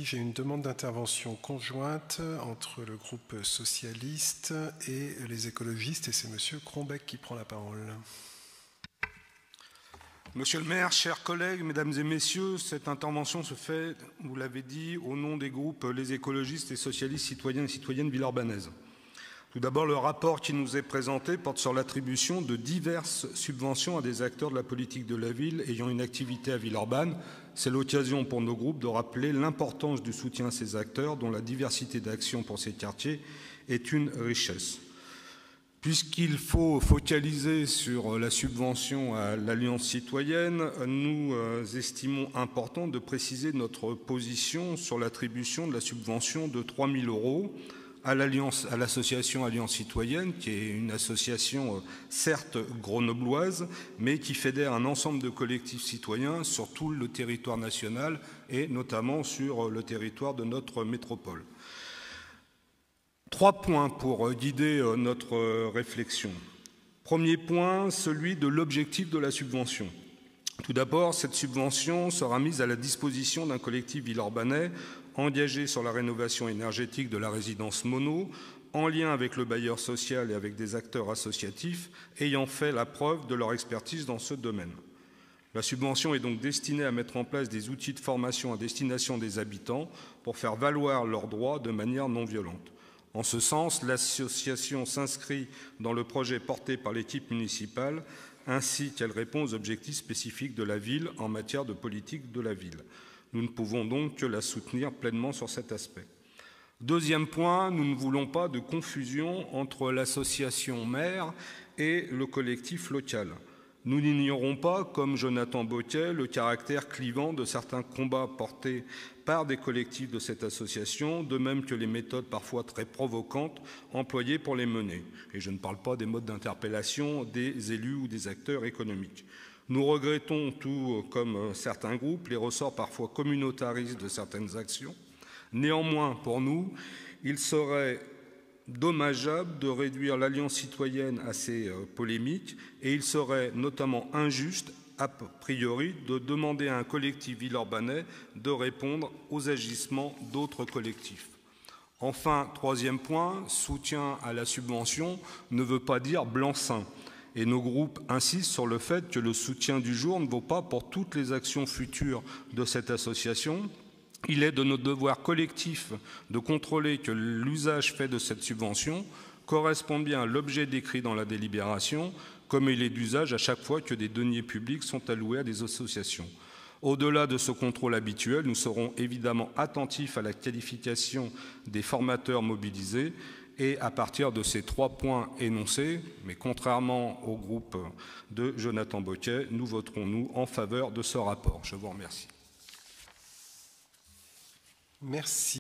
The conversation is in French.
j'ai une demande d'intervention conjointe entre le groupe socialiste et les écologistes, et c'est M. Cronbeck qui prend la parole. Monsieur le maire, chers collègues, mesdames et messieurs, cette intervention se fait, vous l'avez dit, au nom des groupes les écologistes et socialistes citoyens et citoyennes villeurbanaises. Tout d'abord, le rapport qui nous est présenté porte sur l'attribution de diverses subventions à des acteurs de la politique de la ville ayant une activité à Villeurbanne. C'est l'occasion pour nos groupes de rappeler l'importance du soutien à ces acteurs dont la diversité d'actions pour ces quartiers est une richesse. Puisqu'il faut focaliser sur la subvention à l'Alliance citoyenne, nous estimons important de préciser notre position sur l'attribution de la subvention de 3 000 € à l'association Alliance citoyenne, qui est une association certes grenobloise, mais qui fédère un ensemble de collectifs citoyens sur tout le territoire national et notamment sur le territoire de notre métropole. 3 points pour guider notre réflexion. Premier point, celui de l'objectif de la subvention. Tout d'abord, cette subvention sera mise à la disposition d'un collectif villeurbanais engagé sur la rénovation énergétique de la résidence Monod, en lien avec le bailleur social et avec des acteurs associatifs ayant fait la preuve de leur expertise dans ce domaine. La subvention est donc destinée à mettre en place des outils de formation à destination des habitants pour faire valoir leurs droits de manière non violente. En ce sens, l'association s'inscrit dans le projet porté par l'équipe municipale ainsi qu'elle répond aux objectifs spécifiques de la ville en matière de politique de la ville. Nous ne pouvons donc que la soutenir pleinement sur cet aspect. Deuxième point, nous ne voulons pas de confusion entre l'association maire et le collectif local. Nous n'ignorons pas, comme Jonathan Beauquet, le caractère clivant de certains combats portés par des collectifs de cette association, de même que les méthodes parfois très provocantes employées pour les mener. Et je ne parle pas des modes d'interpellation des élus ou des acteurs économiques. Nous regrettons, tout comme certains groupes, les ressorts parfois communautaristes de certaines actions. Néanmoins, pour nous, il serait dommageable de réduire l'Alliance citoyenne à ces polémiques et il serait notamment injuste, a priori, de demander à un collectif villeurbanais de répondre aux agissements d'autres collectifs. Enfin, troisième point, soutien à la subvention ne veut pas dire blanc-seing. Et nos groupes insistent sur le fait que le soutien du jour ne vaut pas pour toutes les actions futures de cette association. Il est de notre devoir collectif de contrôler que l'usage fait de cette subvention correspond bien à l'objet décrit dans la délibération, comme il est d'usage à chaque fois que des deniers publics sont alloués à des associations. Au-delà de ce contrôle habituel, nous serons évidemment attentifs à la qualification des formateurs mobilisés et à partir de ces 3 points énoncés, mais contrairement au groupe de Jonathan Beauquet, nous voterons, nous, en faveur de ce rapport. Je vous remercie. Merci.